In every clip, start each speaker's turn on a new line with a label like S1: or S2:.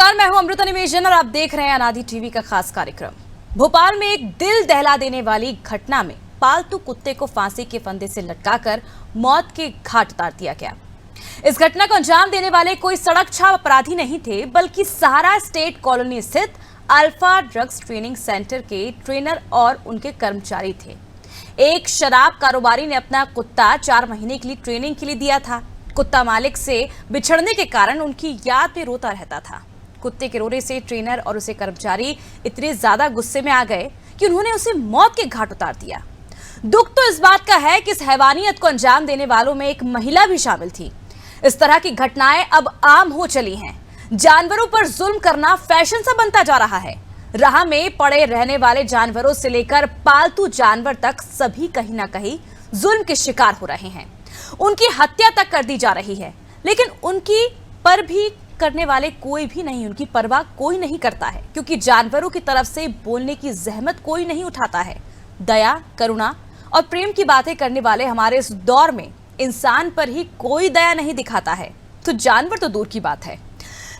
S1: नमस्कार, मैं हूं अमृता निमेशन और आप देख रहे हैं अनादि टीवी का खास कार्यक्रम। भोपाल में एक दिल दहला देने वाली घटना में पालतू कुत्ते को फांसी के फंदे से लटकाकर मौत के घाट उतार दिया गया। इस घटना को अंजाम देने वाले कोई सड़क छाप अपराधी नहीं थे, बल्कि सहारा स्टेट कॉलोनी स्थित अल्फा ड्रग्स ट्रेनिंग सेंटर के ट्रेनर और उनके कर्मचारी थे। एक शराब कारोबारी ने अपना कुत्ता 4 महीने के लिए ट्रेनिंग के लिए दिया था। कुत्ता मालिक से बिछड़ने के कारण उनकी याद में रोता रहता था। कुत्ते के रोने से ट्रेनर और उसे कर्मचारी इतने ज्यादा गुस्से में आ गए कि उन्होंने उसे मौत के घाट उतार दिया। दुख तो इस बात का है कि इस हैवानियत को अंजाम देने वालों में एक महिला भी शामिल थी। इस तरह की घटनाएं अब आम हो चली हैं। जानवरों पर जुल्म करना फैशन सा बनता जा रहा है। राह में पड़े रहने वाले जानवरों से लेकर पालतू जानवर तक सभी कहीं ना कहीं जुल्म के शिकार हो रहे हैं। उनकी हत्या तक कर दी जा रही है, लेकिन उनकी पर भी करने वाले कोई भी नहीं, उनकी परवाह कोई नहीं करता है, क्योंकि जानवरों की तरफ से बोलने की जहमत कोई नहीं उठाता है। दया, करुणा और प्रेम की बातें करने वाले हमारे इस दौर में इंसान पर ही कोई दया नहीं दिखाता है, तो जानवर तो दूर की बात है।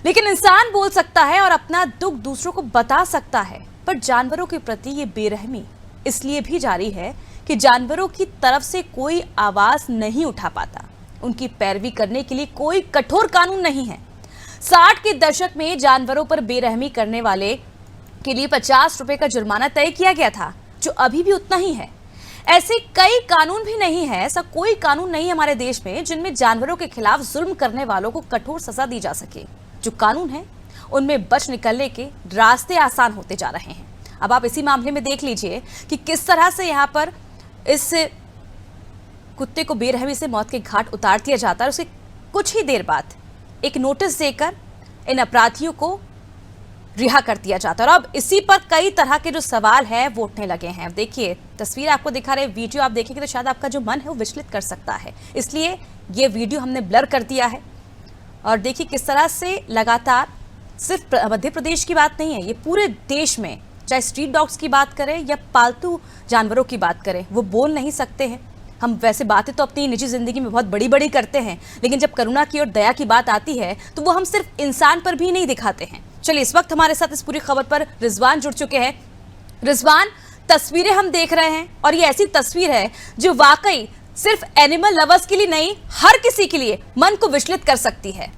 S1: लेकिन इंसान बोल सकता है और अपना दुख दूसरों को बता सकता है, पर जानवरों के प्रति ये बेरहमी इसलिए भी जारी है कि जानवरों की तरफ से कोई आवाज नहीं उठा पाता। उनकी पैरवी करने के लिए कोई कठोर कानून नहीं है। 60 के दशक में जानवरों पर बेरहमी करने वाले के लिए 50 रुपए का जुर्माना तय किया गया था, जो अभी भी उतना ही है। ऐसे कई कानून भी नहीं है, ऐसा कोई कानून नहीं हमारे देश में जिनमें जानवरों के खिलाफ जुल्म करने वालों को कठोर सजा दी जा सके। जो कानून है उनमें बच निकलने के रास्ते आसान होते जा रहे हैं। अब आप इसी मामले में देख लीजिए कि किस तरह से यहाँ पर इस कुत्ते को बेरहमी से मौत के घाट उतार दिया जाता है। उसके कुछ ही देर बाद एक नोटिस देकर इन अपराधियों को रिहा कर दिया जाता है। और अब इसी पर कई तरह के जो सवाल हैं वो उठने लगे हैं। अब देखिए, तस्वीर आपको दिखा रहे, वीडियो आप देखेंगे तो शायद आपका जो मन है वो विचलित कर सकता है, इसलिए ये वीडियो हमने ब्लर कर दिया है। और देखिए किस तरह से लगातार, सिर्फ मध्य प्रदेश की बात नहीं है, ये पूरे देश में, चाहे स्ट्रीट डॉग्स की बात करें या पालतू जानवरों की बात करें, वो बोल नहीं सकते हैं। हम वैसे बातें तो अपनी निजी जिंदगी में बहुत बड़ी बड़ी करते हैं, लेकिन जब करुणा की और दया की बात आती है तो वो हम सिर्फ इंसान पर भी नहीं दिखाते हैं। चलिए, इस वक्त हमारे साथ इस पूरी खबर पर रिजवान जुड़ चुके हैं। रिजवान, तस्वीरें हम देख रहे हैं और ये ऐसी तस्वीर है जो वाकई सिर्फ एनिमल लवर्स के लिए नहीं, हर किसी के लिए मन को विचलित कर सकती है।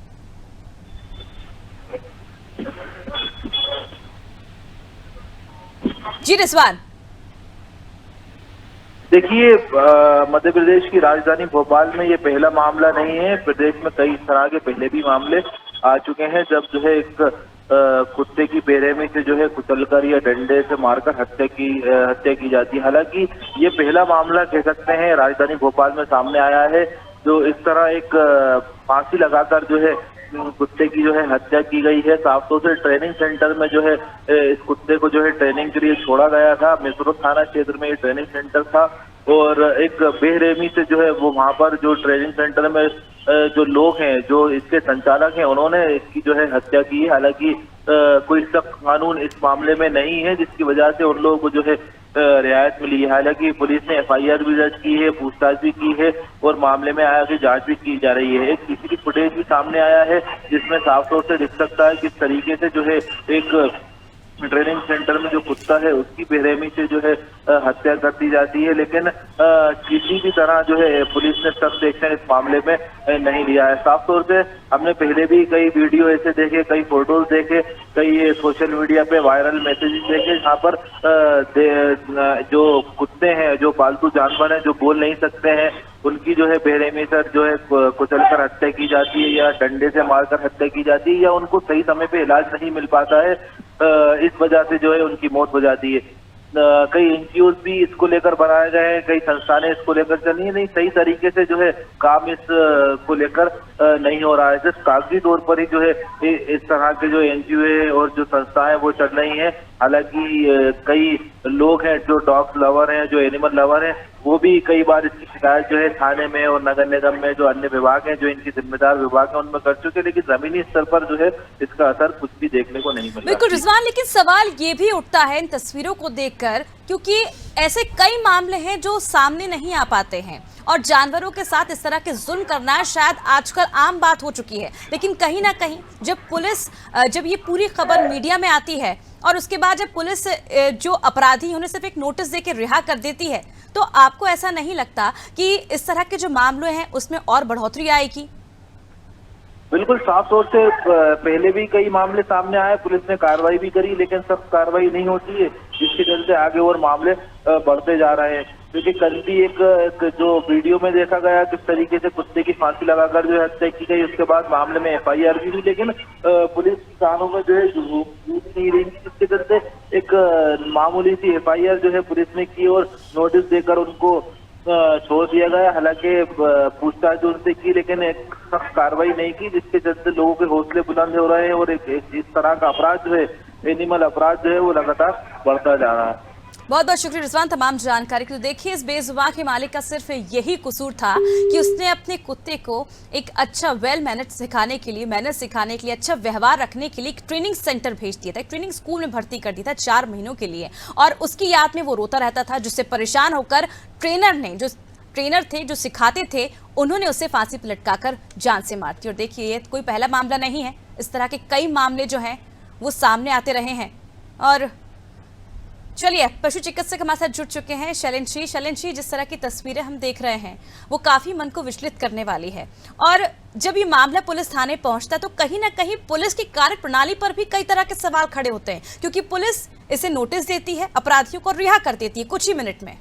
S1: जी रिजवान,
S2: देखिए, मध्य प्रदेश की राजधानी भोपाल में ये पहला मामला नहीं है। प्रदेश में कई तरह के पहले भी मामले आ चुके हैं, जब जो है एक कुत्ते की बेरहमी से जो है कुचलकर या डंडे से मारकर हत्या की जाती है। हालांकि ये पहला मामला कह सकते हैं राजधानी भोपाल में सामने आया है, जो इस तरह एक फांसी लगाकर जो है कुत्ते की जो है हत्या की गई है। साफ तौर से ट्रेनिंग सेंटर में जो है इस कुत्ते को जो है ट्रेनिंग के लिए छोड़ा गया था। मिसरोद थाना क्षेत्र में ये ट्रेनिंग सेंटर था और एक बेरहमी से जो है वो वहां पर जो ट्रेनिंग सेंटर में जो लोग हैं, जो इसके संचालक हैं, उन्होंने इसकी जो है हत्या की है। हालांकि कोई सख्त कानून इस मामले में नहीं है, जिसकी वजह से उन लोगों को जो है रियायत मिली है। हालांकि पुलिस ने FIR भी दर्ज की है, पूछताछ भी की है और मामले में आगे जांच भी की जा रही है। एक CCTV फुटेज भी सामने आया है, जिसमें साफ तौर से दिख सकता है किस तरीके से जो है एक ट्रेनिंग सेंटर में जो कुत्ता है उसकी बेरहमी से जो है हत्या कर दी जाती है। लेकिन किसी भी तरह जो है पुलिस ने सख्त एक्शन इस मामले में नहीं लिया है। साफ तौर से हमने पहले भी कई वीडियो ऐसे देखे, कई फोटोज देखे, कई सोशल मीडिया पे वायरल मैसेजेस देखे, जहाँ पर जो कुत्ते हैं, जो पालतू जानवर हैं, जो बोल नहीं सकते हैं, उनकी जो है बेरहमी से जो है कुचलकर हत्या की जाती है या डंडे से मारकर हत्या की जाती है, या उनको सही समय पे इलाज नहीं मिल पाता है। इस वजह से जो है उनकी मौत हो जाती है। कई NGOs भी इसको लेकर बनाए गए हैं, कई संस्थानें इसको लेकर चली है। नहीं, सही तरीके से जो है काम इस को लेकर नहीं हो रहा है। सिर्फ कागजी तौर पर ही जो है इस तरह के जो NGO है और जो संस्थाएं वो चल रही हैं। हालांकि कई लोग हैं, जो डॉग लवर हैं, जो एनिमल लवर हैं, वो भी कई बार इसकी शिकायत जो है थाने में और नगर निगम में जो अन्य विभाग हैं, जो इनकी जिम्मेदार विभाग हैं, उनमें कर चुके, लेकिन जमीनी स्तर पर जो है इसका असर कुछ भी देखने को नहीं मिला।
S1: बिल्कुल रिजवान, लेकिन सवाल ये भी उठता है इन तस्वीरों को देखकर, क्योंकि ऐसे कई मामले हैं जो सामने नहीं आ पाते हैं और जानवरों के साथ इस तरह के जुल्म करना शायद आजकल आम बात हो चुकी है। लेकिन कहीं ना कहीं जब ये पूरी खबर मीडिया में आती है और उसके बाद जब पुलिस जो अपराधी उन्हें सिर्फ एक नोटिस देकर रिहा कर देती है, तो आपको ऐसा नहीं लगता कि इस तरह के जो मामले हैं उसमें और बढ़ोतरी आएगी?
S2: बिल्कुल साफ तौर से पहले भी कई मामले सामने आए, पुलिस ने कार्रवाई भी करी, लेकिन सख्त कार्रवाई नहीं होती है, जिसके चलते आगे और मामले बढ़ते जा रहे हैं। क्योंकि कल भी एक जो वीडियो में देखा गया किस तरीके से कुत्ते की फांसी लगाकर जो हत्या की गई, उसके बाद मामले में FIR भी हुई, लेकिन पुलिस कानों में जो है जूत नहीं रही, जिसके चलते एक मामूली सी FIR जो है पुलिस ने की और नोटिस देकर उनको छोड़ दिया गया। हालांकि पूछताछ उनसे की, लेकिन एक सख्त कार्रवाई नहीं की, जिसके चलते लोगों के हौसले बुलंद हो रहे हैं और एक इस तरह का अपराध जो है, एनिमल अपराध जो है, वो लगातार बढ़ता जा रहा है।
S1: बहुत बहुत शुक्रिया रिजवान तमाम जानकारी के लिए। देखिए, इस बेजुबान के मालिक का सिर्फ यही कसूर था कि उसने अपने कुत्ते को एक अच्छा वेल मैनर्ड सिखाने के लिए, मैनर्स सिखाने के लिए, अच्छा व्यवहार रखने के लिए एक ट्रेनिंग सेंटर भेज दिया था, एक ट्रेनिंग स्कूल में भर्ती कर दिया था 4 महीनों के लिए, और उसकी याद में वो रोता रहता था, जिससे परेशान होकर ट्रेनर थे जो सिखाते थे, उन्होंने उसे फांसी पर लटकाकर जान से मार दी। और देखिए, ये कोई पहला मामला नहीं है, इस तरह के कई मामले जो हैं वो सामने आते रहे हैं। और चलिए, पशु चिकित्सक हमारे साथ जुड़ चुके हैं शैलेंद्र जी। जिस तरह की तस्वीरें हम देख रहे हैं वो काफी मन को विचलित करने वाली है, और जब ये मामला पुलिस थाने पहुंचता है तो कहीं ना कहीं पुलिस की कार्यप्रणाली पर भी कई तरह के सवाल खड़े होते हैं, क्योंकि पुलिस इसे नोटिस देती है, अपराधियों को रिहा कर देती है कुछ ही मिनट में।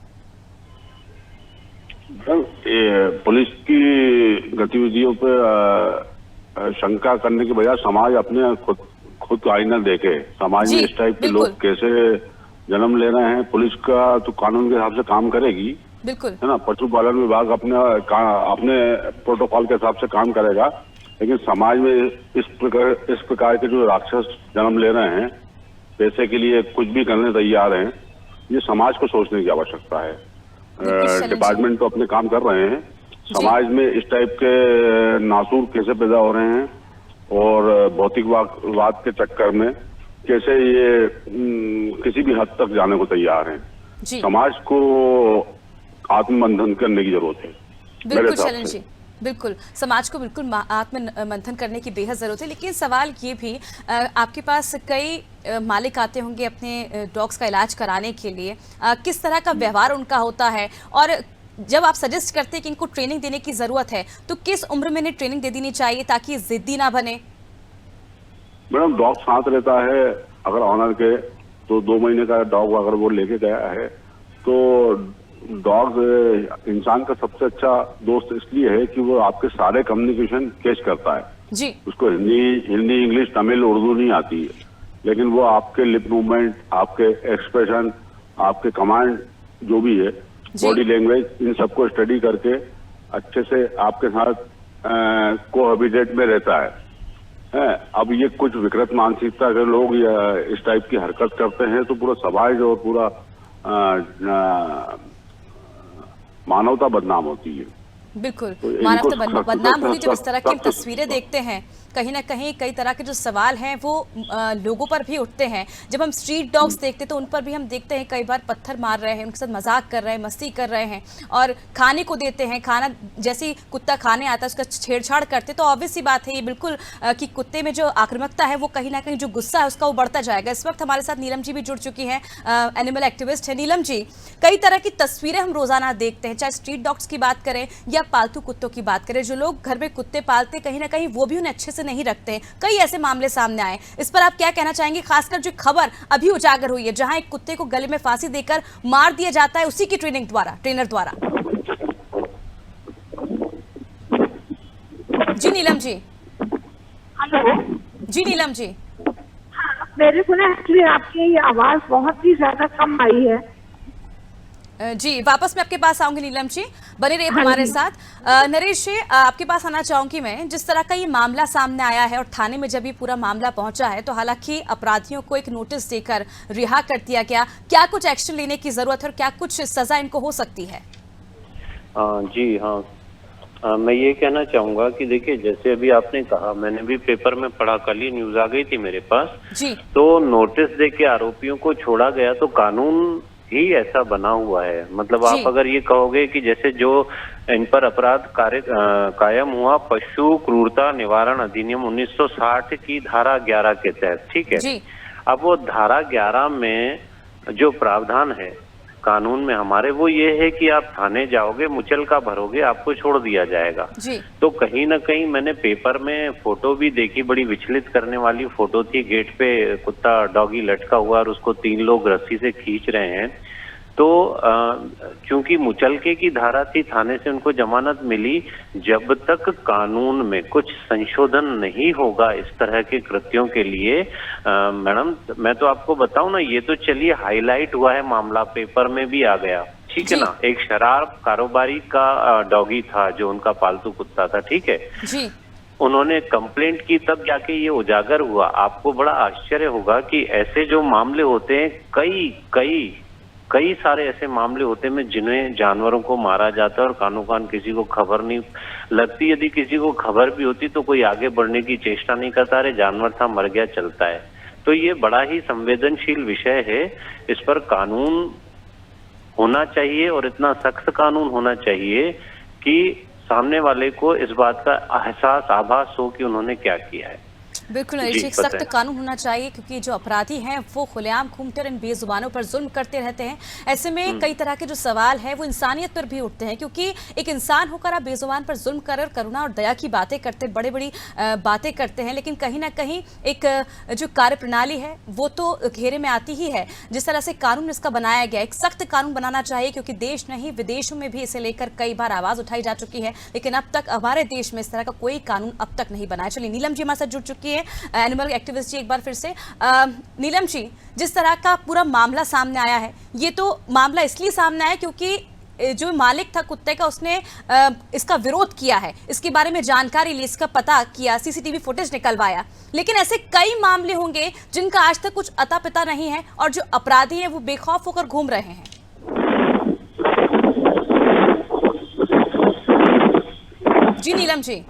S3: पुलिस की गतिविधियों पर शंका करने के बजाय समाज अपने खुद आईना देखे, समाज में इस टाइप के लोग कैसे जन्म ले रहे हैं। पुलिस का तो कानून के हिसाब से काम करेगी,
S1: बिल्कुल
S3: है ना, पशुपालन विभाग अपने प्रोटोकॉल के हिसाब से काम करेगा, लेकिन समाज में इस प्रकार के जो राक्षस जन्म ले रहे हैं, पैसे के लिए कुछ भी करने तैयार हैं, ये समाज को सोचने की आवश्यकता है। डिपार्टमेंट तो अपने काम कर रहे हैं, समाज में इस टाइप के नासूर कैसे पैदा हो रहे हैं और भौतिकवाद के चक्कर में कैसे ये किसी भी हद तक जाने को तैयार हैं। समाज को आत्ममंथन करने की जरूरत है।
S1: बिल्कुल शैलेंद्र जी, बिल्कुल समाज को बिल्कुल आत्ममंथन करने की बेहद जरूरत है। लेकिन सवाल ये भी, आपके पास कई मालिक आते होंगे अपने डॉग्स का इलाज कराने के लिए, किस तरह का व्यवहार उनका होता है, और जब आप सजेस्ट करते हैं कि इनको ट्रेनिंग देने की जरूरत है, तो किस उम्र में इन्हें ट्रेनिंग दे देनी चाहिए ताकि जिद्दी ना बने?
S3: मैडम, डॉग साथ रहता है अगर ऑनर के, तो 2 महीने का डॉग अगर वो लेके गया है, तो डॉग इंसान का सबसे अच्छा दोस्त इसलिए है कि वो आपके सारे कम्युनिकेशन कैच करता है
S1: जी।
S3: उसको हिंदी, इंग्लिश, तमिल, उर्दू नहीं आती है, लेकिन वो आपके लिप मूवमेंट, आपके एक्सप्रेशन, आपके कमांड जो भी है, बॉडी लैंग्वेज, इन सबको स्टडी करके अच्छे से आपके साथ कोहैबिटेट में रहता है। अब ये कुछ विकृत मानसिकता के लोग इस टाइप की हरकत करते हैं तो पूरा समाज और पूरा मानवता बदनाम होती है।
S1: बिल्कुल, मानवता बदनाम होती जब इस तरह की तस्वीरें देखते हैं। कहीं ना कहीं कई तरह के जो सवाल हैं वो लोगों पर भी उठते हैं। जब हम स्ट्रीट डॉग्स देखते हैं तो उन पर भी हम देखते हैं कई बार पत्थर मार रहे हैं, उनके साथ मजाक कर रहे हैं, मस्ती कर रहे हैं, और खाने को देते हैं, खाना जैसे कुत्ता खाने आता है उसका छेड़छाड़ करते, तो ऑब्वियस सी बात है ये बिल्कुल कि कुत्ते में जो आक्रामकता है वो कहीं ना कहीं जो गुस्सा है उसका वो बढ़ता जाएगा। इस वक्त हमारे साथ नीलम जी भी जुड़ चुकी हैं, एनिमल एक्टिविस्ट है। नीलम जी, कई तरह की तस्वीरें हम रोजाना देखते हैं, चाहे स्ट्रीट डॉग्स की बात करें या पालतू कुत्तों की बात करें। जो लोग घर में कुत्ते पालते कहीं ना कहीं वो भी उन्हें अच्छे से नहीं रखते हैं, कई ऐसे मामले सामने आए। इस पर आप क्या कहना चाहेंगे, खासकर जो खबर अभी उजागर हुई है जहां एक कुत्ते को गले में फांसी देकर मार दिया जाता है उसी की ट्रेनर द्वारा? जी नीलम जी।
S4: हेलो
S1: जी नीलम जी।
S4: हाँ, मेरे को ना एक्चुअली आपकी आवाज बहुत ही ज्यादा कम आई है।
S1: जी, वापस मैं आपके पास आऊंगी नीलम जी। बने रहिए हमारे साथ। नरेश जी, आपके पास आना चाहूंगी मैं। जिस तरह का ये मामला सामने आया है और थाने में जब ये पूरा मामला पहुंचा है तो हालांकि अपराधियों को एक नोटिस देकर रिहा कर दिया गया, क्या कुछ एक्शन लेने की जरूरत है और क्या कुछ सजा इनको हो सकती है?
S5: जी हाँ, मैं ये कहना चाहूंगा कि देखिए, जैसे अभी आपने कहा, मैंने भी पेपर में पढ़ा, कल ही न्यूज आ गई थी मेरे पास
S1: जी।
S5: तो नोटिस दे के आरोपियों को छोड़ा गया, तो कानून ही ऐसा बना हुआ है। मतलब आप अगर ये कहोगे कि जैसे जो इन पर अपराध कायम हुआ पशु क्रूरता निवारण अधिनियम 1960 की धारा 11 के तहत, ठीक है
S1: जी।
S5: अब वो धारा 11 में जो प्रावधान है कानून में हमारे, वो ये है कि आप थाने जाओगे, मुचलका भरोगे, आपको छोड़ दिया जाएगा
S1: जी।
S5: तो कहीं ना कहीं मैंने पेपर में फोटो भी देखी, बड़ी विचलित करने वाली फोटो थी। गेट पे कुत्ता डॉगी लटका हुआ और उसको 3 लोग रस्सी से खींच रहे हैं। तो चूंकि मुचलके की धारा थी, थाने से उनको जमानत मिली। जब तक कानून में कुछ संशोधन नहीं होगा इस तरह के कृत्यों के लिए, मैडम मैं तो आपको बताऊं ना, ये तो चलिए हाईलाइट हुआ है मामला, पेपर में भी आ गया, ठीक है ना। एक शराब कारोबारी का डॉगी था जो उनका पालतू कुत्ता था, ठीक है
S1: जी।
S5: उन्होंने कंप्लेंट की, तब जाके ये उजागर हुआ। आपको बड़ा आश्चर्य होगा कि ऐसे जो मामले होते हैं, कई सारे ऐसे मामले होते हैं जिन्हें जानवरों को मारा जाता है और कानो कान किसी को खबर नहीं लगती। यदि किसी को खबर भी होती तो कोई आगे बढ़ने की चेष्टा नहीं करता, अरे जानवर था मर गया चलता है। तो ये बड़ा ही संवेदनशील विषय है, इस पर कानून होना चाहिए और इतना सख्त कानून होना चाहिए कि सामने वाले को इस बात का एहसास आभास हो कि उन्होंने क्या किया है।
S1: बिल्कुल नरेश, एक सख्त कानून होना चाहिए क्योंकि जो अपराधी हैं वो खुलेआम घूमते और इन बेजुबानों पर जुल्म करते रहते हैं। ऐसे में कई तरह के जो सवाल है वो इंसानियत पर भी उठते हैं, क्योंकि एक इंसान होकर आप बेजुबान पर जुल्म कर करुणा और दया की बातें करते, बड़ी बड़ी बातें करते हैं, लेकिन कहीं ना कहीं एक जो कार्य प्रणाली है वो तो घेरे में आती ही है। जिस तरह से कानून इसका बनाया गया, एक सख्त कानून बनाना चाहिए, क्योंकि देश नहीं विदेशों में भी इसे लेकर कई बार आवाज उठाई जा चुकी है, लेकिन अब तक हमारे देश में इस तरह का कोई कानून अब तक नहीं बनाया। चलिए नीलम जी हमारे साथ जुड़ चुकी है, एनिमल एक्टिविस्ट जी, एक बार फिर से। नीलम जी, जिस तरह का पूरा मामला सामने आया है, ये तो मामला इसलिए सामने आया क्योंकि जो मालिक था कुत्ते का उसने इसका विरोध किया है, इसके बारे में जानकारी ली, इसका पता किया, सीसीटीवी फुटेज निकलवाया, लेकिन ऐसे कई मामले होंगे जिनका आज तक कुछ अता पता नहीं है और जो अपराधी हैं वो बेखौफ होकर घूम रहे हैं। जी नीलम जी।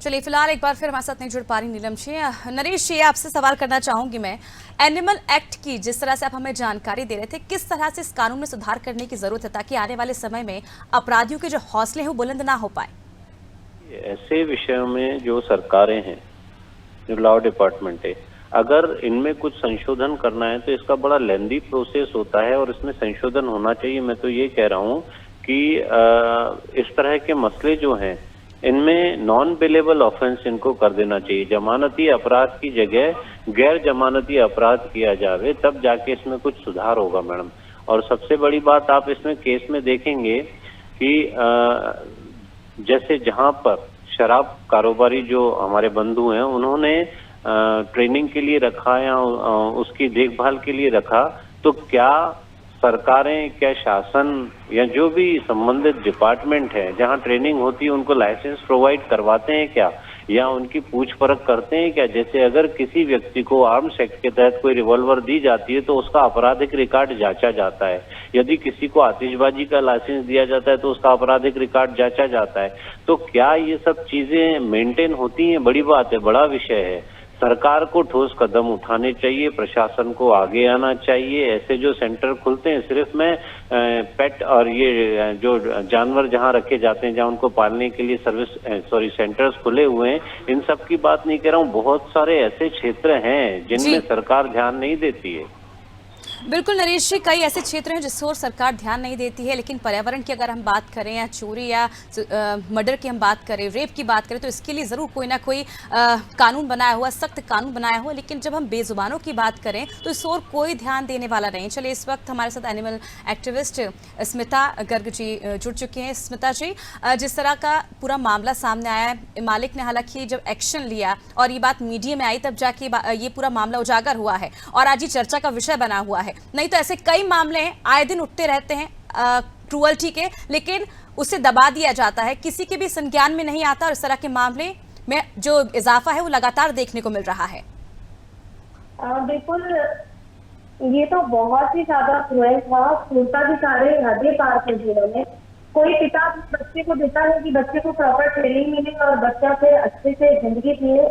S1: चलिए फिलहाल एक बार फिर हमारे साथ नहीं जुड़ पा रही नीलम जी। नरेश जी, आपसे सवाल करना चाहूंगी मैं, एनिमल एक्ट की जिस तरह से आप हमें जानकारी दे रहे थे, किस तरह से इस कानून में सुधार करने की जरूरत है ताकि आने वाले समय में अपराधियों के जो हौसले हैं वो बुलंद ना हो पाए?
S5: ऐसे विषयों में जो सरकारें हैं, जो लॉ डिपार्टमेंट है, अगर इनमें कुछ संशोधन करना है तो इसका बड़ा लेंदी प्रोसेस होता है और इसमें संशोधन होना चाहिए। मैं तो ये कह रहा हूँ कि इस तरह के मसले जो हैं इनमें नॉन बेलेबल ऑफेंस इनको कर देना चाहिए। जमानती अपराध की जगह गैर जमानती अपराध किया जावे, तब जाके इसमें कुछ सुधार होगा मैडम। और सबसे बड़ी बात आप इसमें केस में देखेंगे कि जैसे जहां पर शराब कारोबारी जो हमारे बंधु हैं उन्होंने ट्रेनिंग के लिए रखा या उसकी देखभाल के लिए रखा, तो क्या सरकारें, क्या शासन या जो भी संबंधित डिपार्टमेंट है जहां ट्रेनिंग होती है उनको लाइसेंस प्रोवाइड करवाते हैं क्या, या उनकी पूछ परख करते हैं क्या? जैसे अगर किसी व्यक्ति को आर्म्स एक्ट के तहत कोई रिवॉल्वर दी जाती है तो उसका आपराधिक रिकॉर्ड जांचा जाता है। यदि किसी को आतिशबाजी का लाइसेंस दिया जाता है तो उसका आपराधिक रिकॉर्ड जांचा जाता है। तो क्या ये सब चीजें मेंटेन होती हैं? बड़ी बात है, बड़ा विषय है। सरकार को ठोस कदम उठाने चाहिए, प्रशासन को आगे आना चाहिए। ऐसे जो सेंटर खुलते हैं, सिर्फ मैं पेट और ये जो जानवर जहां रखे जाते हैं, जहां उनको पालने के लिए सेंटर्स खुले हुए हैं, इन सब की बात नहीं कर रहा हूँ। बहुत सारे ऐसे क्षेत्र हैं जिनमें सरकार ध्यान नहीं देती है।
S1: बिल्कुल नरेश जी, कई ऐसे क्षेत्र हैं जिस ओर सरकार ध्यान नहीं देती है, लेकिन पर्यावरण की अगर हम बात करें या चोरी या मर्डर की हम बात करें, रेप की बात करें, तो इसके लिए ज़रूर कोई ना कोई कानून बनाया हुआ, सख्त कानून बनाया हुआ। लेकिन जब हम बेजुबानों की बात करें तो इस ओर कोई ध्यान देने वाला नहीं। चलिए इस वक्त हमारे साथ एनिमल एक्टिविस्ट स्मिता गर्ग जी जुड़ चुकी हैं। स्मिता जी, जिस तरह का पूरा मामला सामने आया है, मालिक ने हालांकि जब एक्शन लिया और ये बात मीडिया में आई तब जाके ये पूरा मामला उजागर हुआ है और आज ये चर्चा का विषय बना हुआ है। है। नहीं तो ऐसे कई मामले हैं, आए दिन उठते रहते हैं क्रूअल्टी के, लेकिन उसे दबा दिया जाता है, किसी के भी संज्ञान में नहीं आता और इस तरह के मामले में जो इजाफा है वो लगातार देखने को मिल रहा है।
S4: बिल्कुल, ये तो बहुत ही ज्यादा क्रूएल था। क्रूरता भी सारे हदें पार कर दी उन्होंने। कोई पिता बच्चे को देता है कि बच्चे को प्रॉपर ट्रेनिंग मिले और बच्चा से अच्छे से जिंदगी जिए,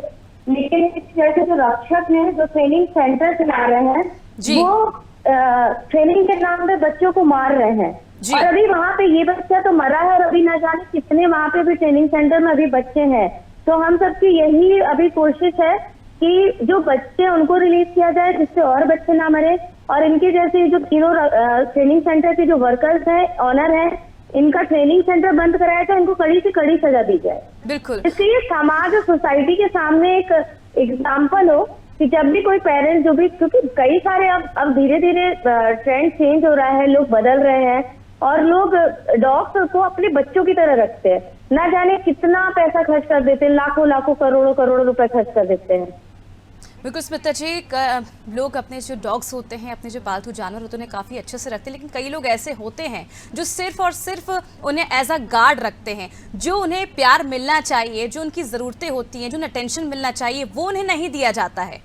S4: लेकिन इस जैसे जो रक्षक हैं, जो ट्रेनिंग सेंटर चला रहे हैं, वो ट्रेनिंग के नाम पे बच्चों को मार रहे हैं। और अभी वहाँ पे ये बच्चा तो मरा है और अभी न जाने कितने वहाँ पे भी ट्रेनिंग सेंटर में अभी बच्चे हैं। तो हम सबकी यही अभी कोशिश है कि जो बच्चे उनको रिलीज किया जाए, जिससे और बच्चे ना मरे, और इनके जैसे जो तीनों ट्रेनिंग सेंटर के जो वर्कर्स हैं, ऑनर हैं, इनका ट्रेनिंग सेंटर बंद कराया जाए, इनको कड़ी से कड़ी सजा दी जाए।
S1: बिल्कुल,
S4: इसलिए समाज और सोसाइटी के सामने एक एग्जाम्पल हो कि जब भी कोई पेरेंट्स जो भी, क्योंकि कई सारे अब धीरे धीरे ट्रेंड चेंज हो रहा है, लोग बदल रहे हैं और लोग डॉग्स को अपने बच्चों की तरह रखते हैं। ना जाने कितना पैसा खर्च कर देते हैं, लाखों लाखों करोड़ों करोड़ों रुपए खर्च कर देते हैं।
S1: बिल्कुल स्मिता जी, लोग अपने जो डॉग्स होते हैं, अपने जो पालतू जानवर होते हैं, उन्हें काफ़ी अच्छे से रखते हैं, लेकिन कई लोग ऐसे होते हैं जो सिर्फ और सिर्फ उन्हें एज अ गार्ड रखते हैं। जो उन्हें प्यार मिलना चाहिए, जो उनकी ज़रूरतें होती हैं, जो उन्हें अटेंशन मिलना चाहिए, वो उन्हें नहीं दिया जाता है।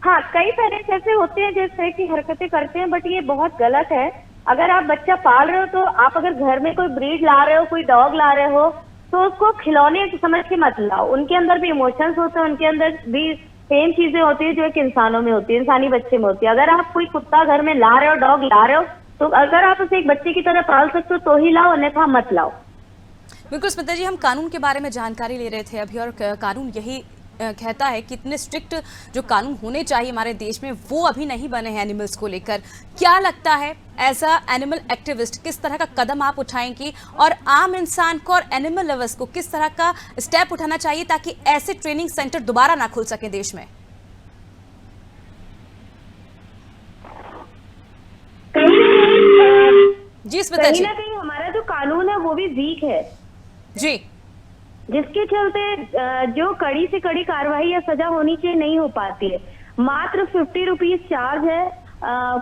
S4: हाँ, कई पेरेंट्स ऐसे होते हैं जैसे कि हरकतें करते हैं, बट ये बहुत गलत है। अगर आप बच्चा पाल रहे हो तो आप अगर घर में कोई ब्रीड ला रहे हो, कोई डॉग ला रहे हो, तो उसको खिलौने समझ के मत लाओ। उनके अंदर भी इमोशंस होते हैं, उनके अंदर भी सेम चीजें होती है जो एक इंसानों में होती है, इंसानी बच्चे में होती है। अगर आप कोई कुत्ता घर में ला रहे हो, डॉग ला रहे हो, तो अगर आप उसे एक बच्चे की तरह पाल सकते हो तो ही लाओ, अन्यथा मत लाओ।
S1: बिल्कुल स्मिता जी, हम कानून के बारे में जानकारी ले रहे थे अभी, और कानून यही कहता है कि इतने स्ट्रिक्ट जो कानून होने चाहिए हमारे देश में, वो अभी नहीं बने हैं एनिमल्स को लेकर। क्या लगता है एज अ एनिमल एक्टिविस्ट किस तरह का कदम आप उठाएंगी, और आम इंसान को और एनिमल लवर्स को किस तरह का स्टेप उठाना चाहिए ताकि ऐसे ट्रेनिंग सेंटर दोबारा ना खुल सके देश में? जी स्मिता जी,
S4: कहीं ना कहीं हमारा जो कानून है वो भी वीक है
S1: जी, जिसके
S4: चलते जो कड़ी से कड़ी कार्रवाई या सजा होनी चाहिए नहीं हो पाती है। मात्र 50 रुपीज चार्ज है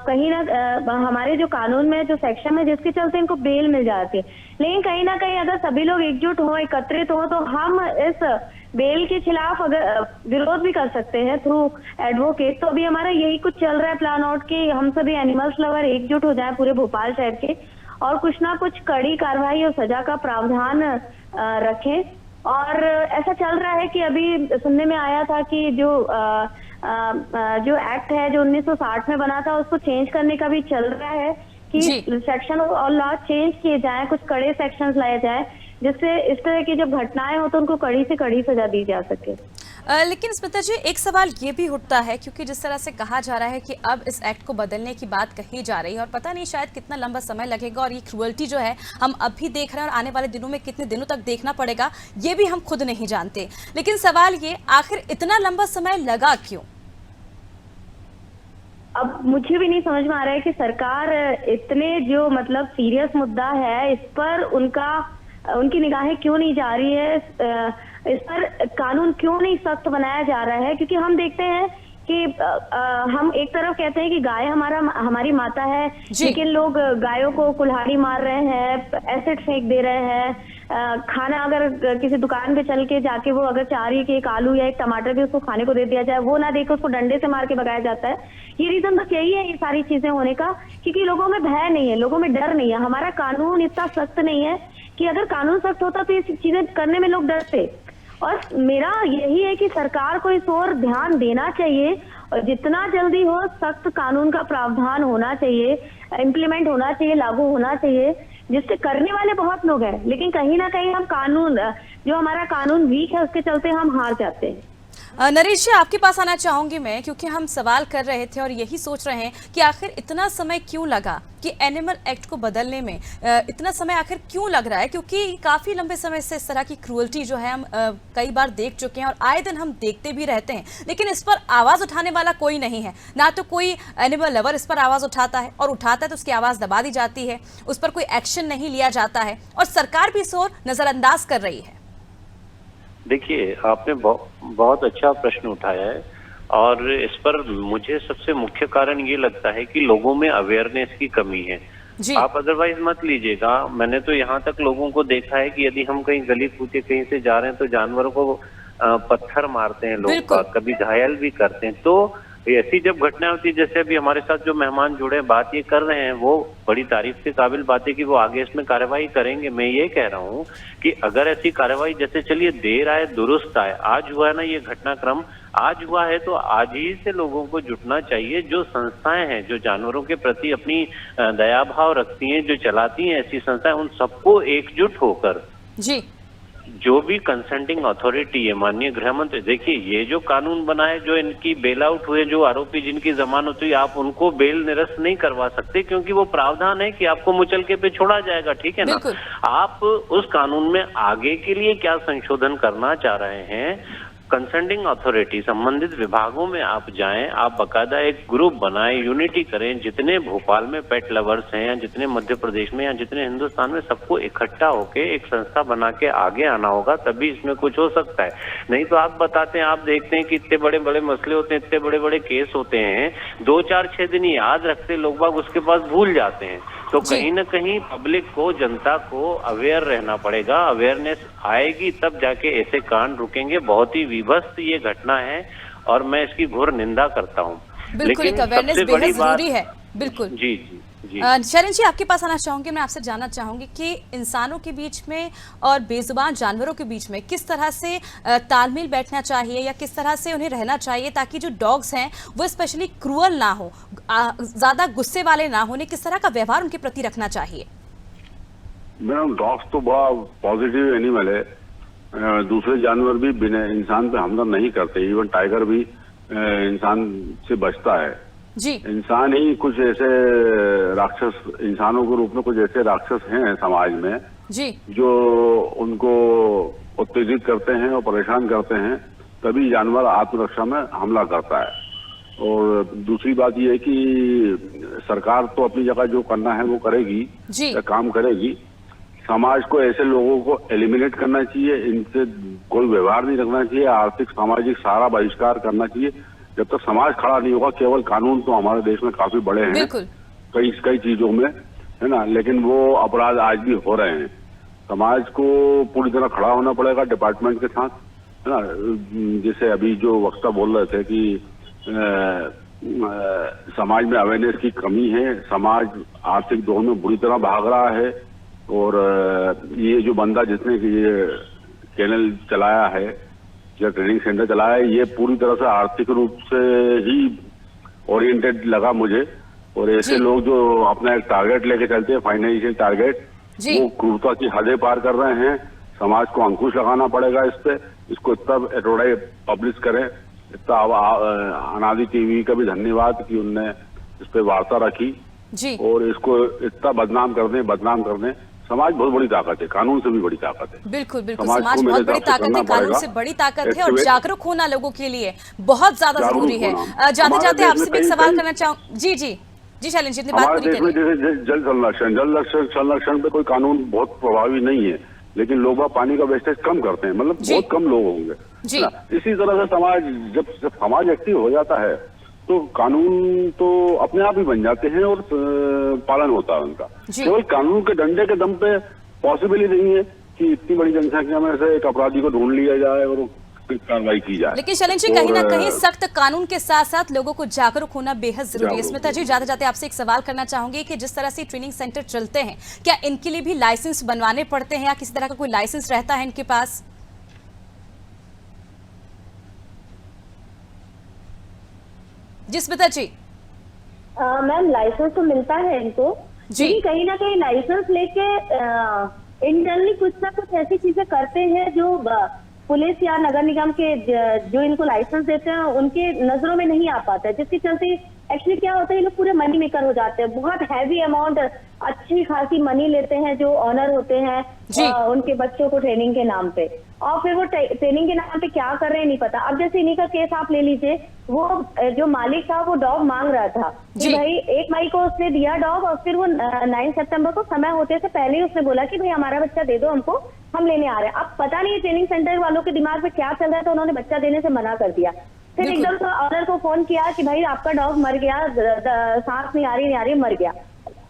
S4: कहीं ना हमारे जो कानून में जो सेक्शन है, जिसके चलते इनको बेल मिल जाती है। लेकिन कहीं ना कहीं अगर सभी लोग एकजुट हो, एकत्रित हो, तो हम इस बेल के खिलाफ अगर विरोध भी कर सकते हैं थ्रू एडवोकेट। तो अभी हमारा यही कुछ चल रहा है प्लान आउट कि हम सभी एनिमल्स लवर एकजुट हो जाए पूरे भोपाल शहर के, और कुछ ना कुछ कड़ी कार्रवाई और सजा का प्रावधान रखें। और ऐसा चल रहा है कि अभी सुनने में आया था कि जो एक्ट है जो 1960 में बना था, उसको चेंज करने का भी चल रहा है कि सेक्शन और लॉ चेंज किए जाएं, कुछ कड़े सेक्शंस लाए जाएं, जिससे इस तरह की जब घटनाएं हो तो उनको कड़ी से कड़ी सजा दी जा सके।
S1: लेकिन स्मिता जी, एक सवाल ये भी उठता है, क्योंकि जिस तरह से कहा जा रहा है कि अब इस एक्ट को बदलने की बात कही जा रही है, और पता नहीं शायद कितना लंबा समय लगेगा, और ये क्रूअल्टी जो है हम अब भी देख रहे हैं और आने वाले दिनों में कितने दिनों तक देखना पड़ेगा ये भी हम खुद नहीं जानते। लेकिन सवाल ये, आखिर इतना लंबा समय लगा क्यों?
S4: अब मुझे भी नहीं समझ में आ रहा है कि सरकार इतने जो मतलब सीरियस मुद्दा है इस पर उनकी निगाहें क्यों नहीं जा रही है, इस पर कानून क्यों नहीं सख्त बनाया जा रहा है। क्योंकि हम देखते हैं कि हम एक तरफ कहते हैं कि गाय हमारी माता है, लेकिन लोग गायों को कुल्हाड़ी मार रहे हैं, एसिड फेंक दे रहे हैं। खाना अगर किसी दुकान पे चल के जाके वो अगर चाह रही है कि एक आलू या एक टमाटर भी उसको खाने को दे दिया जाए, वो ना देकर उसको डंडे से मार के भगाया जाता है। ये रीजन बस यही है ये सारी चीजें होने का, क्योंकि लोगों में भय नहीं है, लोगों में डर नहीं है। हमारा कानून इतना सख्त नहीं है कि अगर कानून सख्त होता तो ये चीजें करने में लोग डरते। और मेरा यही है कि सरकार को इस ओर ध्यान देना चाहिए, और जितना जल्दी हो सख्त कानून का प्रावधान होना चाहिए, इम्प्लीमेंट होना चाहिए, लागू होना चाहिए, जिससे करने वाले बहुत लोग हैं, लेकिन कहीं ना कहीं हम कानून जो हमारा कानून वीक है उसके चलते हम हार जाते हैं।
S1: नरेश जी, आपके पास आना चाहूंगी मैं, क्योंकि हम सवाल कर रहे थे और यही सोच रहे हैं कि आखिर इतना समय क्यों लगा कि एनिमल एक्ट को बदलने में, इतना समय आखिर क्यों लग रहा है? क्योंकि काफ़ी लंबे समय से इस तरह की क्रूअल्टी जो है हम कई बार देख चुके हैं और आए दिन हम देखते भी रहते हैं, लेकिन इस पर आवाज़ उठाने वाला कोई नहीं है। ना तो कोई एनिमल लवर इस पर आवाज़ उठाता है, और उठाता है तो उसकी आवाज़ दबा दी जाती है, उस पर कोई एक्शन नहीं लिया जाता है, और सरकार भी इस ओर नज़रअंदाज कर रही है।
S5: देखिए, आपने बहुत अच्छा प्रश्न उठाया है। और इस पर मुझे सबसे मुख्य कारण ये लगता है कि लोगों में अवेयरनेस की कमी है।
S1: जी।
S5: आप अदरवाइज मत लीजिएगा, मैंने तो यहाँ तक लोगों को देखा है कि यदि हम कहीं गली कूचे कहीं से जा रहे हैं तो जानवरों को पत्थर मारते हैं लोग, कभी घायल भी करते हैं। तो ऐसी जब घटना होती है, जैसे अभी हमारे साथ जो मेहमान जुड़े बात ये कर रहे हैं, वो बड़ी तारीफ के काबिल बात है कि वो आगे इसमें कार्रवाई करेंगे। मैं ये कह रहा हूँ कि अगर ऐसी कार्रवाई, जैसे चलिए देर आए दुरुस्त आए, आज हुआ है ना ये घटनाक्रम, आज हुआ है तो आज ही से लोगों को जुटना चाहिए। जो संस्थाएं हैं जो जानवरों के प्रति अपनी दया भाव रखती हैं, जो चलाती हैं ऐसी संस्थाएं, उन सबको एकजुट होकर
S1: जी
S5: जो भी कंसल्टिंग अथॉरिटी है, माननीय गृह मंत्री, देखिए ये जो कानून बना है, जो इनकी बेल आउट हुए जो आरोपी जिनकी जमानत हुई, आप उनको बेल निरस्त नहीं करवा सकते क्योंकि वो प्रावधान है कि आपको मुचलके पे छोड़ा जाएगा, ठीक है ना। आप उस कानून में आगे के लिए क्या संशोधन करना चाह रहे हैं, कंसल्टिंग अथॉरिटी संबंधित विभागों में आप जाएं, आप बकायदा एक ग्रुप बनाएं, यूनिटी करें। जितने भोपाल में पेट लवर्स हैं या जितने मध्य प्रदेश में या जितने हिंदुस्तान में, सबको इकट्ठा होके एक संस्था बना के आगे आना होगा, तभी इसमें कुछ हो सकता है। नहीं तो आप बताते हैं, आप देखते हैं कि इतने बड़े बड़े मसले होते हैं, इतने बड़े बड़े केस होते हैं, 2 4 6 दिन याद रखते लोग बाग, उसके बाद भूल जाते हैं। तो कहीं ना कहीं पब्लिक को, जनता को अवेयर रहना पड़ेगा। अवेयरनेस आएगी तब जाके ऐसे कांड रुकेंगे। बहुत ही विभत्स ये घटना है और मैं इसकी घोर निंदा करता हूँ।
S1: बिल्कुल, एक अवेयरनेस बेहद जरूरी है। बिल्कुल
S5: जी जी जी।
S1: शरण जी, आपके पास आना चाहूंगी, मैं आपसे जानना चाहूंगी कि इंसानों के बीच में और बेजुबान जानवरों के बीच में किस तरह से तालमेल बैठना चाहिए या किस तरह से उन्हें रहना चाहिए ताकि जो डॉग्स हैं वो स्पेशली क्रूअल ना हो, ज्यादा गुस्से वाले ना हो, उन्हें किस तरह का व्यवहार उनके प्रति रखना चाहिए?
S3: मैडम, डॉग्स तो बड़ा पॉजिटिव एनिमल है। दूसरे जानवर भी बिना इंसान पे हमला नहीं करते, इवन टाइगर भी इंसान से बचता है
S1: जी।
S3: इंसान ही कुछ ऐसे राक्षस, इंसानों के रूप में कुछ ऐसे राक्षस हैं समाज में
S1: जी, जो
S3: उनको उत्तेजित करते हैं और परेशान करते हैं, तभी जानवर आत्मरक्षा में हमला करता है। और दूसरी बात यह है कि सरकार तो अपनी जगह जो करना है वो करेगी, काम करेगी। समाज को ऐसे लोगों को एलिमिनेट करना चाहिए, इनसे कोई व्यवहार नहीं रखना चाहिए, आर्थिक सामाजिक सारा बहिष्कार करना चाहिए। जब तक समाज खड़ा नहीं होगा, केवल कानून तो हमारे देश में काफी बड़े हैं कई चीजों में, है ना, लेकिन वो अपराध आज भी हो रहे हैं। समाज को पूरी तरह खड़ा होना पड़ेगा डिपार्टमेंट के साथ, है ना। जैसे अभी जो वक्ता बोल रहे थे कि समाज में अवेयरनेस की कमी है, समाज आर्थिक दौर में बुरी तरह भाग रहा है, और ये जो बंदा जिसने ये चैनल चलाया है या ट्रेनिंग सेंटर चलाया है, ये पूरी तरह से आर्थिक रूप से ही ओरिएंटेड लगा मुझे। और ऐसे लोग जो अपना एक टारगेट लेके चलते हैं, फाइनेंशियल टारगेट, वो क्रूरता की हदें पार कर रहे हैं। समाज को अंकुश लगाना पड़ेगा इस पे, इसको इतना एडवर्टाइज पब्लिश करें। इतना अनादि टीवी का भी धन्यवाद कि उनने इस पे वार्ता रखी
S1: जी।
S3: और इसको इतना बदनाम कर दें। समाज बहुत बड़ी ताकत है, कानून से भी बड़ी ताकत है।
S1: बिल्कुल बिल्कुल, समाज बहुत बड़ी ताकत है, कानून से बड़ी ताकत है, और जागरूक होना लोगों के लिए बहुत ज्यादा जरूरी है। जाते जाते आपसे भी एक सवाल करना चाहूँ। जी जी जी शैलेंद्र जी, अपनी बात पूरी करिए।
S3: जैसे जल संरक्षण पे कोई कानून बहुत प्रभावी नहीं है, लेकिन लोग पानी का वेस्टेज कम करते हैं, मतलब बहुत कम लोग होंगे। इसी तरह से समाज जब समाज एक्टिव हो जाता है तो कानून तो अपने आप ही बन जाते हैं और पालन होता है उनका। केवल कानून के डंडे के दम पे पॉसिबल ही नहीं है कि इतनी बड़ी जनसंख्या में से एक अपराधी को ढूंढ लिया जाए और कार्रवाई की जाए।
S1: लेकिन शैलेंद्र जी, कहीं ना कहीं सख्त कानून के साथ साथ लोगों को जागरूक होना बेहद जरूरी है। स्मिता जी, जाते जाते आपसे एक सवाल करना चाहूंगी कि जिस तरह से ट्रेनिंग सेंटर चलते हैं, क्या इनके लिए भी लाइसेंस बनवाने पड़ते हैं या किसी तरह का कोई लाइसेंस रहता है इनके पास? जी स्मिता जी।
S4: मैम, लाइसेंस तो मिलता है इनको जी, कहीं ना कहीं लाइसेंस लेके इंटरनली कुछ ना कुछ ऐसी चीजें करते हैं जो पुलिस या नगर निगम के जो इनको लाइसेंस देते हैं उनके नजरों में नहीं आ पाता है, जिसके चलते एक्चुअली क्या होता है, ये लोग पूरे मनी मेकर हो जाते हैं। बहुत हैवी अमाउंट, अच्छी खासी मनी लेते हैं जो ऑनर होते हैं उनके बच्चों को ट्रेनिंग के नाम पे, और फिर वो ट्रेनिंग के नाम पे क्या कर रहे हैं नहीं पता। अब जैसे इन्हीं का केस आप ले लीजिए, वो जो मालिक था वो डॉग मांग रहा था कि भाई 1 मई को उसने दिया डॉग, और फिर वो 9 सितंबर को समय होते से पहले ही उसने बोला कि भाई हमारा बच्चा दे दो हमको, हम लेने आ रहे हैं। अब पता नहीं ट्रेनिंग सेंटर वालों के दिमाग में क्या चल रहा है, तो उन्होंने बच्चा देने से मना कर दिया। फिर
S1: बिल्कुल।
S4: एकदम से ऑनर को फोन किया कि भाई आपका डॉग मर गया, सांस नहीं आ रही, मर गया,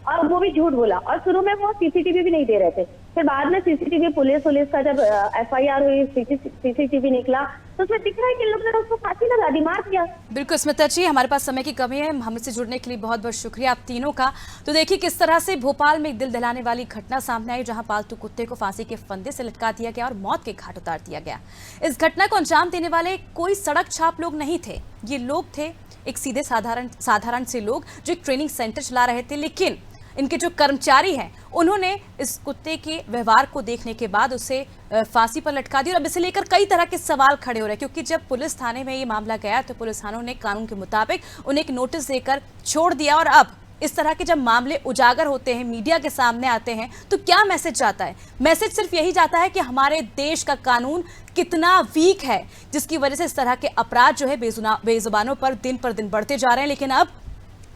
S4: और वो भी झूठ बोला। और शुरू में वो सीसीटीवी भी नहीं दे रहे थे, फिर बाद में सीसीटीवी पुलिस का जब एफआईआर हुई, सीसीटीवी निकला तो उसमें दिख रहा है कि इन लोगों ने उसको फांसी लगा दी, मार दिया।
S1: बिल्कुल स्मिता जी, हमारे पास समय की कमी है, हमसे जुड़ने के लिए बहुत बहुत शुक्रिया आप तीनों का। तो देखिए किस तरह से भोपाल में एक दिल दहलाने वाली घटना सामने आई, जहां पालतू कुत्ते को फांसी के फंदे से लटका दिया गया और मौत के घाट उतार दिया गया। इस घटना को अंजाम देने वाले कोई सड़क छाप लोग नहीं थे, ये लोग थे एक सीधे साधारण से लोग जो एक ट्रेनिंग सेंटर चला रहे थे। लेकिन इनके जो कर्मचारी हैं उन्होंने इस कुत्ते के व्यवहार को देखने के बाद उसे फांसी पर लटका दिया। और अब इसे लेकर कई तरह के सवाल खड़े हो रहे हैं, क्योंकि जब पुलिस थाने में ये मामला गया तो पुलिस थानों ने कानून के मुताबिक उन्हें एक नोटिस देकर छोड़ दिया। और अब इस तरह के जब मामले उजागर होते हैं, मीडिया के सामने आते हैं, तो क्या मैसेज जाता है? मैसेज सिर्फ यही जाता है कि हमारे देश का कानून कितना वीक है, जिसकी वजह से इस तरह के अपराध जो है बेजुबानों पर दिन पर दिन बढ़ते जा रहे हैं। लेकिन अब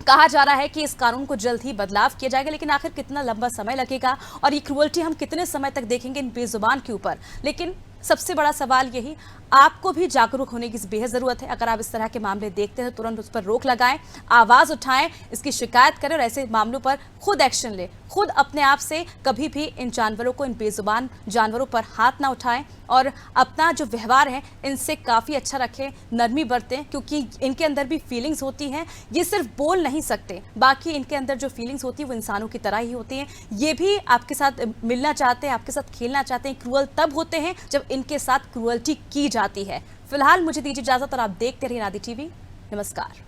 S1: कहा जा रहा है कि इस कानून को जल्द ही बदलाव किया जाएगा, लेकिन आखिर कितना लंबा समय लगेगा और ये क्रूअल्टी हम कितने समय तक देखेंगे इन बेजुबान के ऊपर? लेकिन सबसे बड़ा सवाल यही, आपको भी जागरूक होने की बेहद जरूरत है। अगर आप इस तरह के मामले देखते हैं तो तुरंत उस पर रोक लगाएं, आवाज उठाएं, इसकी शिकायत करें और ऐसे मामलों पर खुद एक्शन लें। खुद अपने आप से कभी भी इन जानवरों को, इन बेजुबान जानवरों पर हाथ ना उठाएं और अपना जो व्यवहार है इनसे काफ़ी अच्छा रखें, नरमी बरतें, क्योंकि इनके अंदर भी फीलिंग्स होती हैं। ये सिर्फ बोल नहीं सकते, बाकी इनके अंदर जो फीलिंग्स होती है वो इंसानों की तरह ही होती हैं। ये भी आपके साथ मिलना चाहते हैं, आपके साथ खेलना चाहते हैं। क्रूअल तब होते हैं जब इनके साथ क्रूअल्टी की जाती है। फिलहाल मुझे दीजिए इजाजत और आप देखते रहिए आनादि टीवी। नमस्कार।